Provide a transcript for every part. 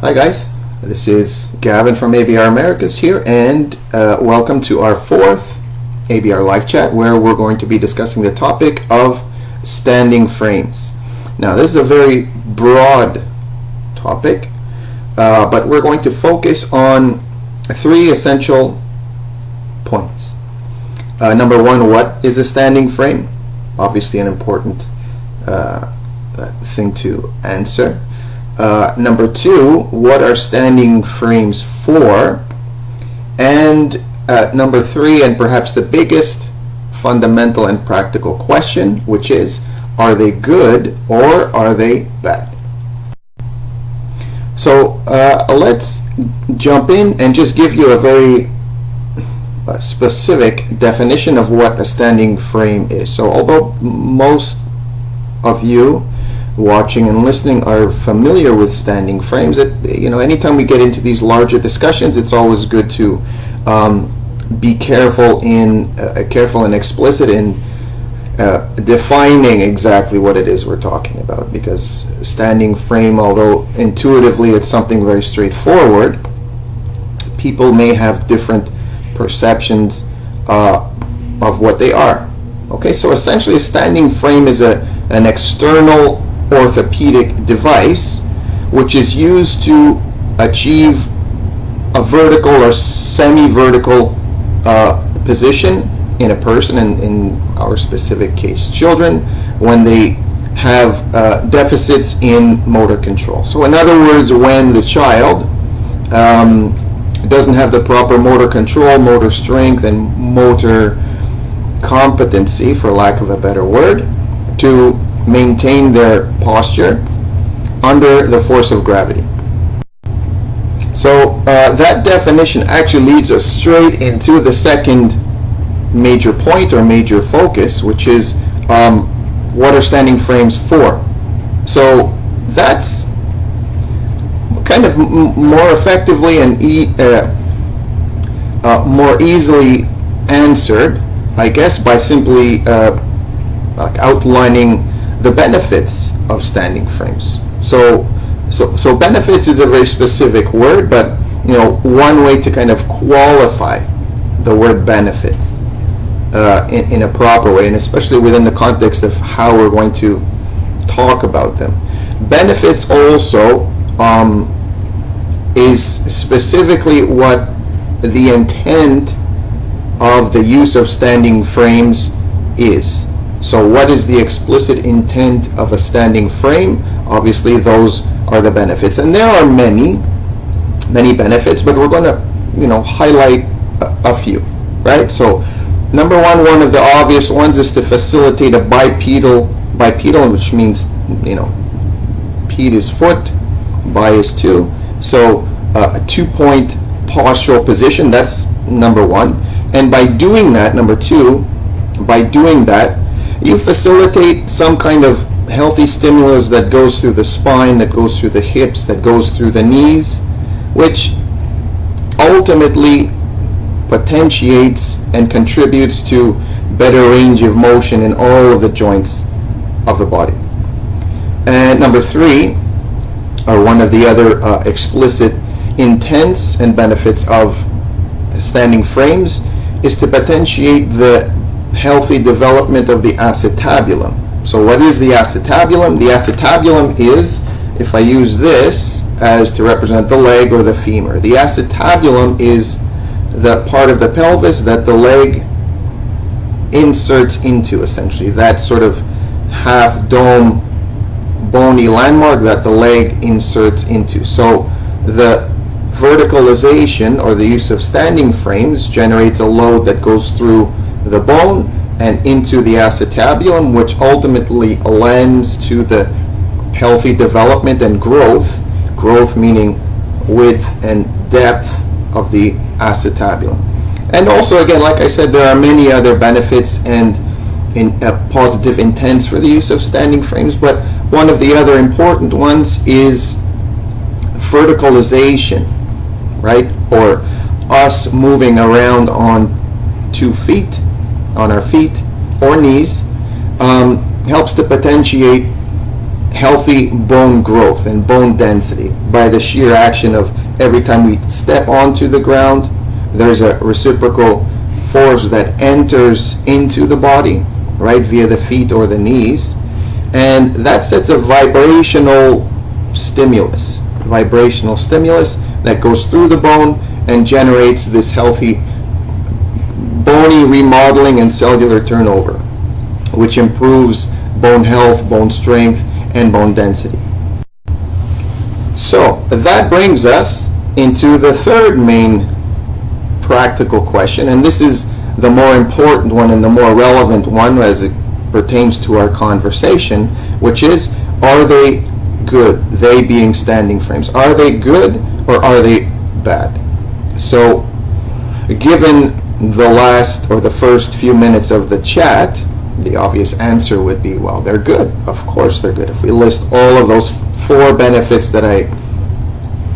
Hi guys, this is Gavin from ABR Americas here, and welcome to our fourth ABR live chat where we're going to be discussing the topic of standing frames. Now this is a very broad topic, but we're going to focus on three essential points. Number one, what is a standing frame? Obviously an important thing to answer. Number two, what are standing frames for? And number three, and perhaps the biggest fundamental and practical question, which is, are they good or are they bad? So let's jump in and just give you a very specific definition of what a standing frame is. So although most of you watching and listening are familiar with standing frames, anytime we get into these larger discussions, it's always good to be careful and explicit in defining exactly what it is we're talking about, because standing frame, although intuitively it's something very straightforward, people may have different perceptions of what they are. Okay, so essentially a standing frame is an external orthopedic device which is used to achieve a vertical or semi-vertical position in a person, in our specific case children, when they have deficits in motor control. So in other words, when the child doesn't have the proper motor control, motor strength, and motor competency, for lack of a better word, to maintain their posture under the force of gravity. So that definition actually leads us straight into the second major point or major focus, which is what are standing frames for? So that's kind of more effectively and more easily answered, I guess, by simply outlining the benefits of standing frames. So benefits is a very specific word, but one way to kind of qualify the word benefits in a proper way, and especially within the context of how we're going to talk about them. Benefits also is specifically what the intent of the use of standing frames is. So what is the explicit intent of a standing frame? Obviously those are the benefits, and there are many benefits, but we're going to highlight a few, right? So number one of the obvious ones is to facilitate a bipedal, which means pede is foot, bi is two, so a 2-point postural position. That's number one. And by doing that, number two, by doing that, you facilitate some kind of healthy stimulus that goes through the spine, that goes through the hips, that goes through the knees, which ultimately potentiates and contributes to better range of motion in all of the joints of the body. And number three, or one of the other explicit intents and benefits of standing frames, is to potentiate the healthy development of the acetabulum. So what is the acetabulum? The acetabulum is, if I use this as to represent the leg or the femur, the acetabulum is the part of the pelvis that the leg inserts into, essentially, that sort of half dome bony landmark that the leg inserts into. So the verticalization or the use of standing frames generates a load that goes through the bone and into the acetabulum, which ultimately lends to the healthy development and growth meaning width and depth of the acetabulum. And also, again, like I said, there are many other benefits and positive intents for the use of standing frames, but one of the other important ones is verticalization, right? Or us moving around on 2 feet, on our feet or knees, helps to potentiate healthy bone growth and bone density by the sheer action of every time we step onto the ground, there's a reciprocal force that enters into the body, right, via the feet or the knees, and that sets a vibrational stimulus that goes through the bone and generates this healthy bony remodeling and cellular turnover, which improves bone health, bone strength, and bone density. So that brings us into the third main practical question, and this is the more important one and the more relevant one as it pertains to our conversation, which is, are they good? They being standing frames. Are they good or are they bad? So given the last or the first few minutes of the chat, the obvious answer would be, well, they're good. Of course they're good. If we list all of those 4 benefits that I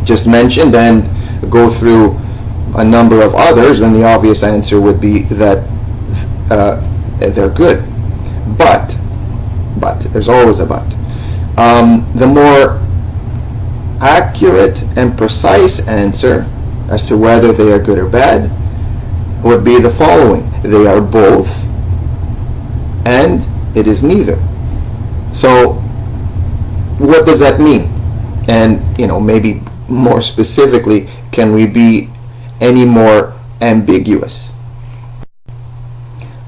just mentioned and go through a number of others, then the obvious answer would be that they're good. But there's always a but. The more accurate and precise answer as to whether they are good or bad would be the following: they are both, and it is neither. So what does that mean? And maybe more specifically, can we be any more ambiguous?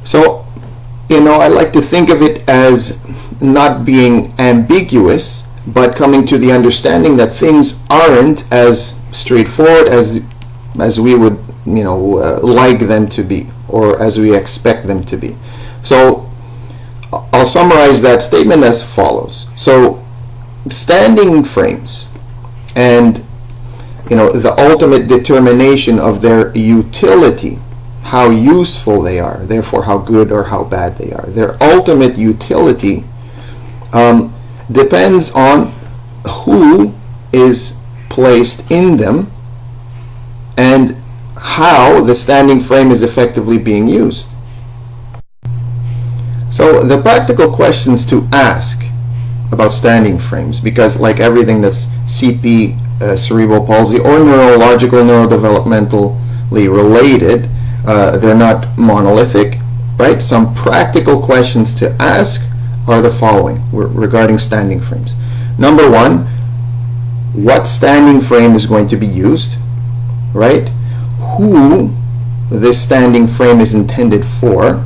So I like to think of it as not being ambiguous, but coming to the understanding that things aren't as straightforward as we would like them to be, or as we expect them to be. So I'll summarize that statement as follows. So standing frames and the ultimate determination of their utility, how useful they are, therefore how good or how bad they are, their ultimate utility depends on who is placed in them and how the standing frame is effectively being used. So the practical questions to ask about standing frames, because like everything that's CP, cerebral palsy, or neurological, neurodevelopmentally related, they're not monolithic, right? Some practical questions to ask are the following regarding standing frames. Number 1, what standing frame is going to be used, right? Who this standing frame is intended for,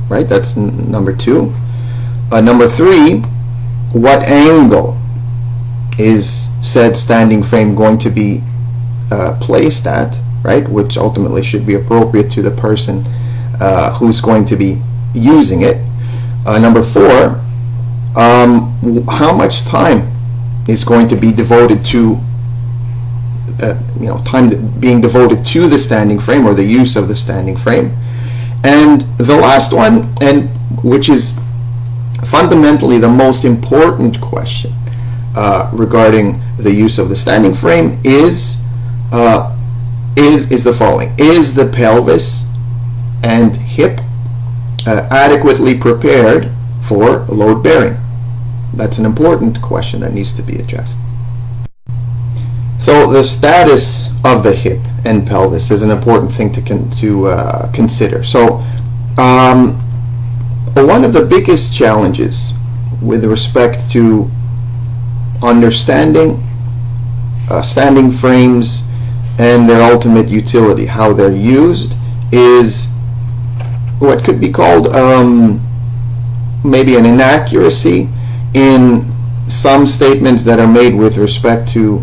right? That's number 2. Number 3, what angle is said standing frame going to be placed at, right? Which ultimately should be appropriate to the person who's going to be using it. Number 4, how much time is going to be devoted to time being devoted to the standing frame or the use of the standing frame. And the last one, and which is fundamentally the most important question regarding the use of the standing frame, is the following: is the pelvis and hip adequately prepared for load bearing? That's an important question that needs to be addressed. So the status of the hip and pelvis is an important thing to consider. So one of the biggest challenges with respect to understanding standing frames and their ultimate utility, how they're used, is what could be called maybe an inaccuracy in some statements that are made with respect to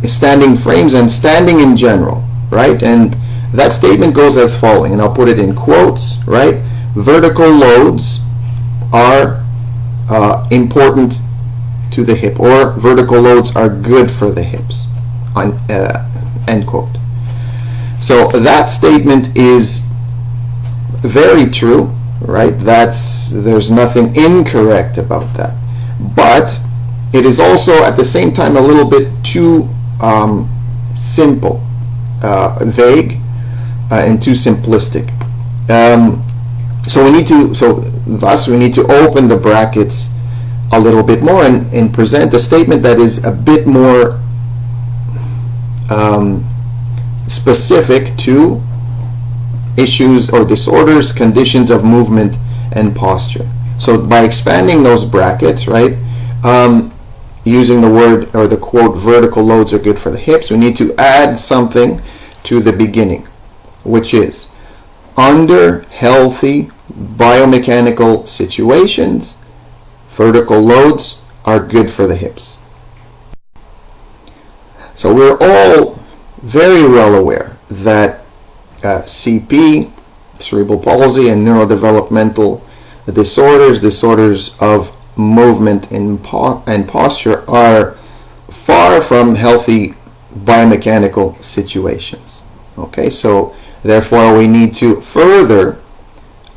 standing frames and standing in general, right? And that statement goes as following, and I'll put it in quotes, right? Vertical loads are important to the hip, or vertical loads are good for the hips, end quote. So that statement is very true, right? There's nothing incorrect about that, but it is also at the same time a little bit too simple, vague, and too simplistic. Thus we need to open the brackets a little bit more and present a statement that is a bit more specific to issues or disorders, conditions of movement and posture. So by expanding those brackets, right, using the word or the quote, vertical loads are good for the hips, we need to add something to the beginning, which is, under healthy biomechanical situations, vertical loads are good for the hips. So we're all very well aware that CP, cerebral palsy, and neurodevelopmental disorders of movement and posture are far from healthy biomechanical situations. Okay, so therefore we need to further,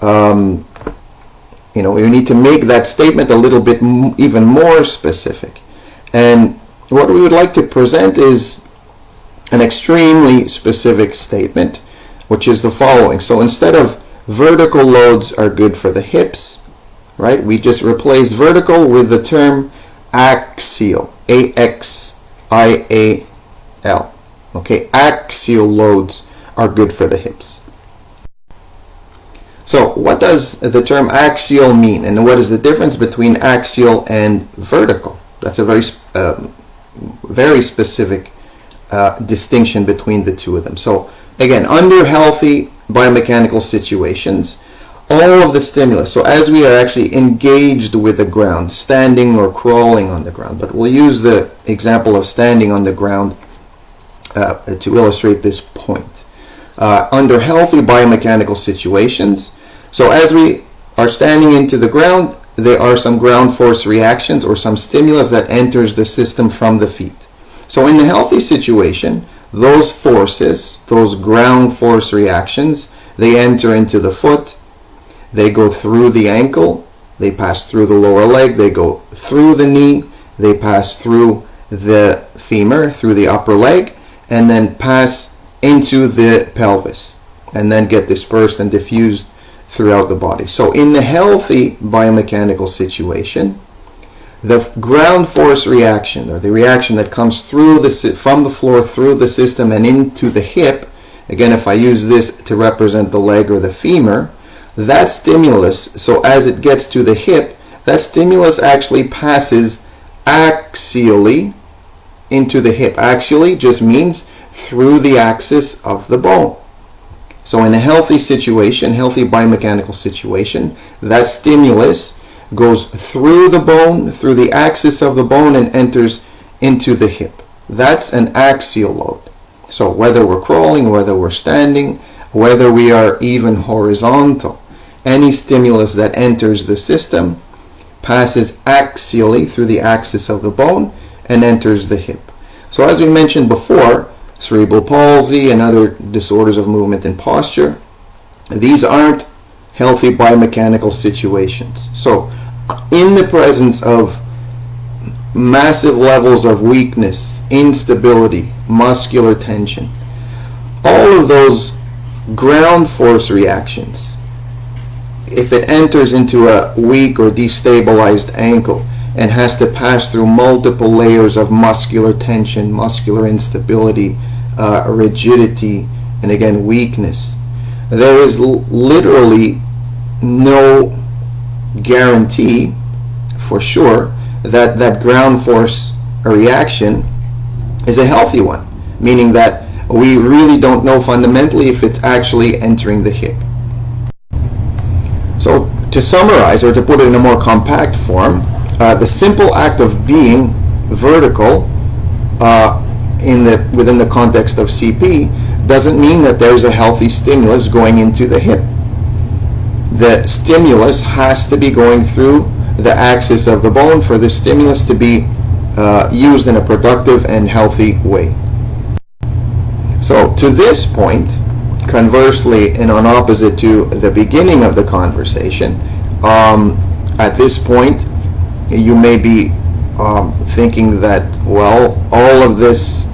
we need to make that statement a little bit even more specific. And what we would like to present is an extremely specific statement, which is the following. So instead of vertical loads are good for the hips, right, we just replace vertical with the term axial, A-X-I-A-L. Okay, axial loads are good for the hips. So what does the term axial mean, and what is the difference between axial and vertical? That's a very specific distinction between the two of them. So again, under healthy biomechanical situations, all of the stimulus, so as we are actually engaged with the ground, standing or crawling on the ground, but we'll use the example of standing on the ground to illustrate this point. Under healthy biomechanical situations, so as we are standing into the ground, there are some ground force reactions or some stimulus that enters the system from the feet. So in the healthy situation, those forces, those ground force reactions, they enter into the foot, they go through the ankle, they pass through the lower leg, they go through the knee, they pass through the femur, through the upper leg, and then pass into the pelvis, and then get dispersed and diffused throughout the body. So in the healthy biomechanical situation, the ground force reaction, or the reaction that comes through from the floor through the system and into the hip, again, if I use this to represent the leg or the femur, that stimulus, so as it gets to the hip, that stimulus actually passes axially into the hip. Axially just means through the axis of the bone. So in a healthy situation, healthy biomechanical situation, that stimulus goes through the bone, through the axis of the bone, and enters into the hip. That's an axial load. So whether we're crawling, whether we're standing, whether we are even horizontal, any stimulus that enters the system passes axially through the axis of the bone and enters the hip. So as we mentioned before, cerebral palsy and other disorders of movement and posture, these aren't healthy biomechanical situations. So in the presence of massive levels of weakness, instability, muscular tension, all of those ground force reactions, if it enters into a weak or destabilized ankle and has to pass through multiple layers of muscular tension, muscular instability, rigidity, and again weakness, there is literally no guarantee for sure that that ground force reaction is a healthy one, meaning that we really don't know fundamentally if it's actually entering the hip. So to summarize, or to put it in a more compact form, the simple act of being vertical within the context of CP doesn't mean that there's a healthy stimulus going into the hip. The stimulus has to be going through the axis of the bone for the stimulus to be used in a productive and healthy way. So to this point, conversely, and on opposite to the beginning of the conversation, at this point you may be thinking that, well, all of this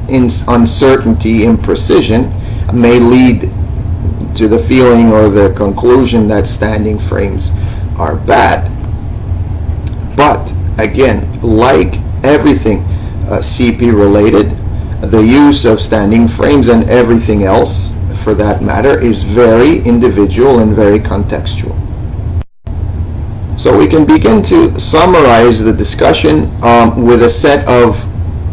uncertainty, imprecision may lead to the feeling or the conclusion that standing frames are bad. again, like everything CP related, the use of standing frames and everything else for that matter is very individual and very contextual. So we can begin to summarize the discussion with a set of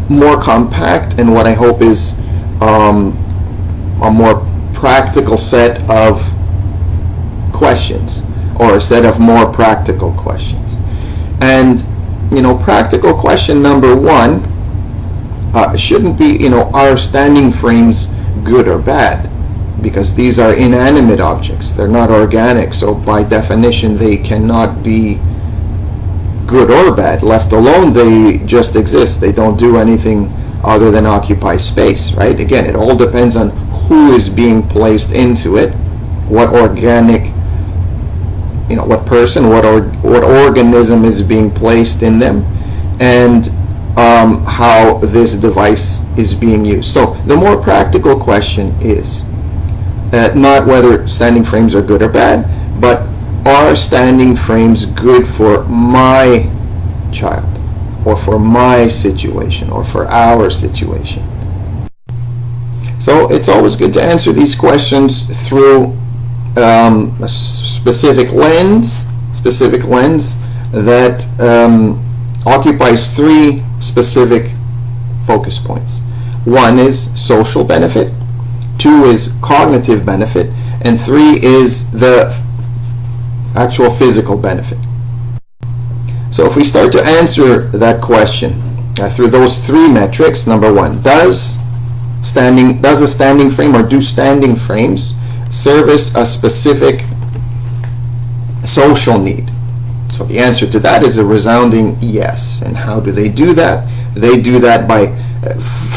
more compact and what I hope is a more practical set of questions, or a set of more practical questions. And practical question number one shouldn't be, are standing frames good or bad? Because these are inanimate objects. They're not organic, so by definition they cannot be good or bad. Left alone, they just exist. They don't do anything other than occupy space, right? Again, it all depends on who is being placed into it, what organic, what person, what organism is being placed in them, and how this device is being used. So the more practical question is not whether standing frames are good or bad, but are standing frames good for my child, or for my situation, or for our situation? So it's always good to answer these questions through a specific lens that occupies three specific focus points. One is social benefit, two is cognitive benefit, and three is the actual physical benefit. So if we start to answer that question through those three metrics, number one, does a standing frame, or do standing frames service a specific social need? So the answer to that is a resounding yes. And how do they do that? They do that by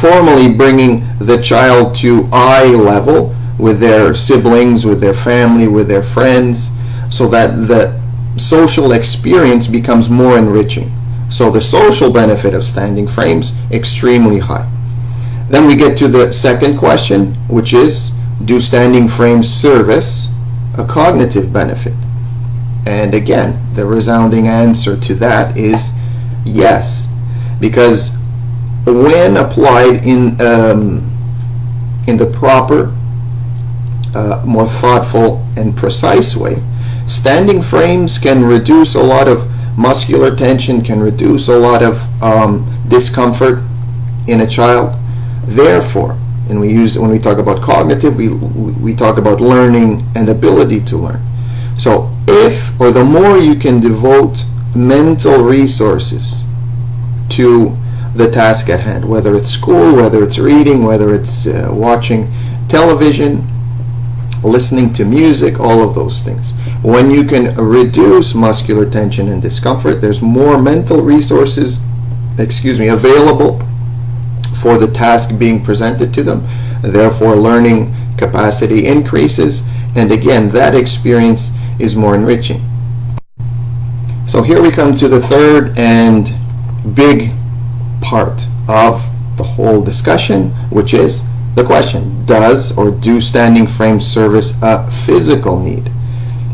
formally bringing the child to eye level with their siblings, with their family, with their friends, so that the social experience becomes more enriching. So the social benefit of standing frames, extremely high. Then we get to the second question, which is, do standing frames service a cognitive benefit? And again, the resounding answer to that is yes, because when applied in the proper, more thoughtful and precise way, standing frames can reduce a lot of muscular tension, can reduce a lot of discomfort in a child. Therefore, and when we talk about cognitive, we talk about learning and ability to learn. So if, or the more you can devote mental resources to the task at hand, whether it's school, whether it's reading, whether it's watching television, listening to music, all of those things. When you can reduce muscular tension and discomfort, there's more mental resources, available for the task being presented to them. Therefore, learning capacity increases, and again, that experience is more enriching. So here we come to the third and big part of the whole discussion, which is the question, does or do standing frames service a physical need?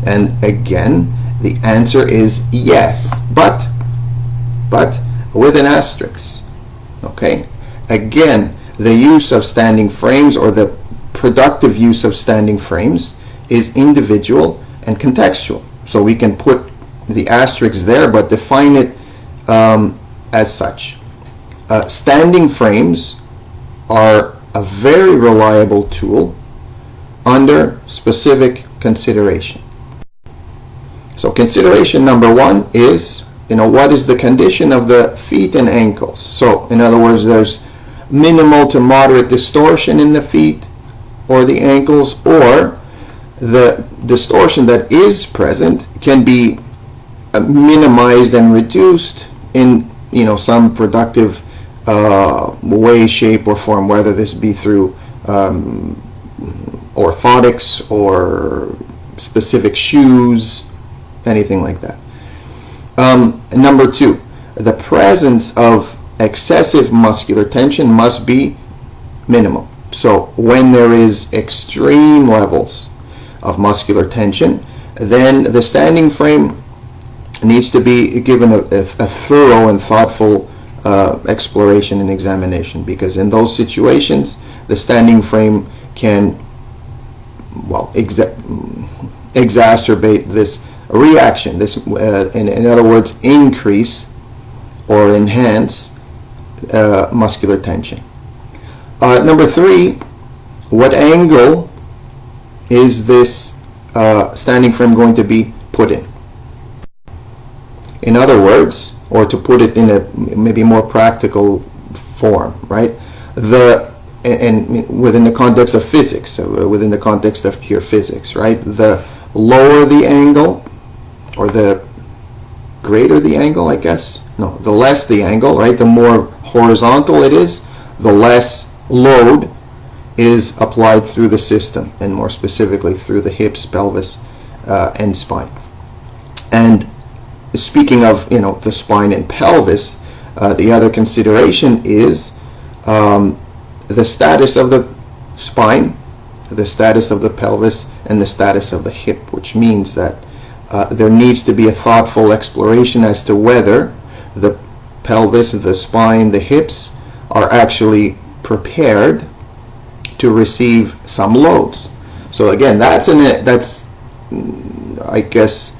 And again, the answer is yes, but with an asterisk. Okay? Again, the use of standing frames, or the productive use of standing frames, is individual and contextual. So we can put the asterisk there, but define it as such. Standing frames are a very reliable tool under specific consideration. So consideration number one is, what is the condition of the feet and ankles? So in other words, there's minimal to moderate distortion in the feet or the ankles, or the distortion that is present can be minimized and reduced in some productive way, shape, or form, whether this be through orthotics or specific shoes, anything like that. Number two, the presence of excessive muscular tension must be minimal. So when there is extreme levels of muscular tension, then the standing frame needs to be given a thorough and thoughtful exploration and examination, because in those situations the standing frame can, well, exacerbate this reaction, this in other words, increase or enhance muscular tension. Number 3, what angle is this standing frame going to be put in? In other words, or to put it in a maybe more practical form, right? And within the context of physics, within the context of pure physics, right? The lower the angle, or the greater the angle, I guess. No, the less the angle, right? The more horizontal it is, the less load is applied through the system, and more specifically through the hips, pelvis, and spine. And speaking of, the spine and pelvis, the other consideration is the status of the spine, the status of the pelvis, and the status of the hip, which means that there needs to be a thoughtful exploration as to whether the pelvis, the spine, the hips are actually prepared to receive some loads. So again, that's I guess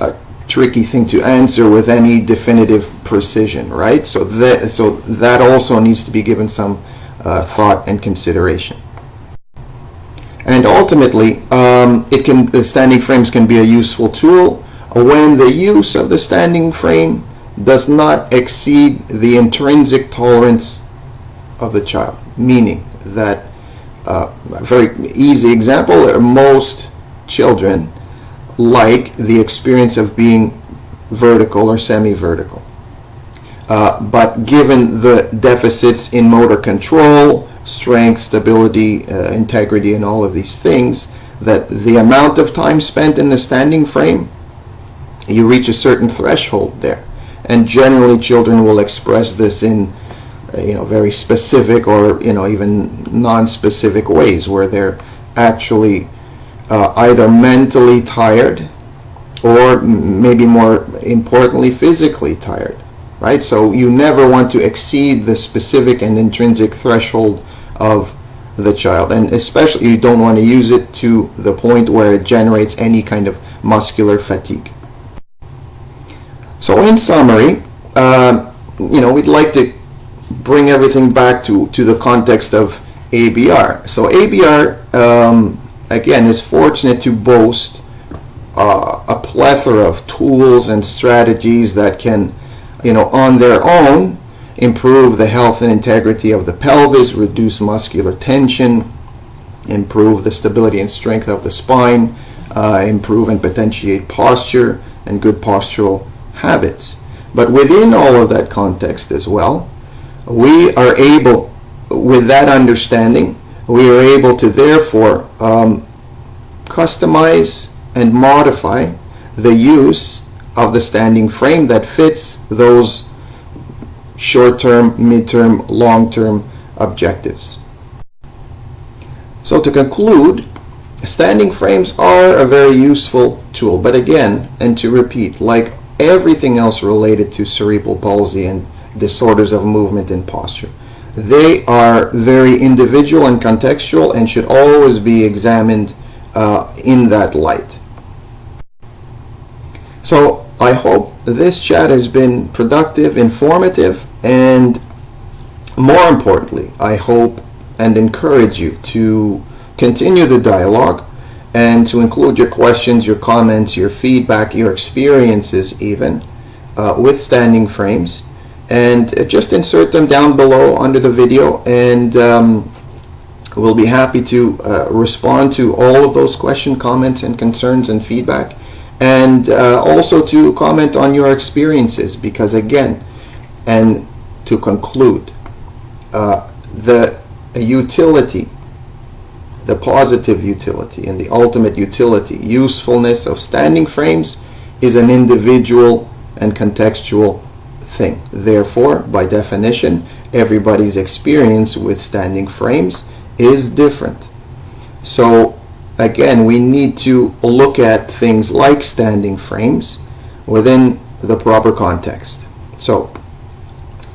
a tricky thing to answer with any definitive precision, right? So that also needs to be given some thought and consideration. And ultimately, the standing frames can be a useful tool when the use of the standing frame does not exceed the intrinsic tolerance of the child. Meaning that, a very easy example, most children like the experience of being vertical or semi-vertical. But given the deficits in motor control, strength, stability, integrity, and all of these things, that the amount of time spent in the standing frame, you reach a certain threshold there. And generally children will express this in very specific or even non-specific ways, where they're actually either mentally tired or maybe more importantly physically tired, right? So you never want to exceed the specific and intrinsic threshold of the child, and especially you don't want to use it to the point where it generates any kind of muscular fatigue. So in summary, we'd like to bring everything back to the context of ABR. So ABR, again, is fortunate to boast a plethora of tools and strategies that can, on their own, improve the health and integrity of the pelvis, reduce muscular tension, improve the stability and strength of the spine, improve and potentiate posture and good postural habits. But within all of that context as well, we are able, with that understanding, we are able to therefore customize and modify the use of the standing frame that fits those short-term, mid-term, long-term objectives. So to conclude, standing frames are a very useful tool, but again, and to repeat, like everything else related to cerebral palsy and disorders of movement and posture, they are very individual and contextual and should always be examined in that light. So I hope this chat has been productive, informative, and more importantly, I hope and encourage you to continue the dialogue and to include your questions, your comments, your feedback, your experiences even with standing frames, and just insert them down below under the video, and we'll be happy to respond to all of those questions, comments, and concerns and feedback, and also to comment on your experiences, because again, and to conclude, the utility, the positive utility and the ultimate utility, usefulness of standing frames is an individual and contextual thing. Therefore, by definition, everybody's experience with standing frames is different. So again, we need to look at things like standing frames within the proper context. So,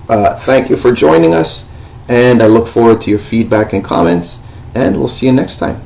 thank you for joining us, and I look forward to your feedback and comments, and we'll see you next time.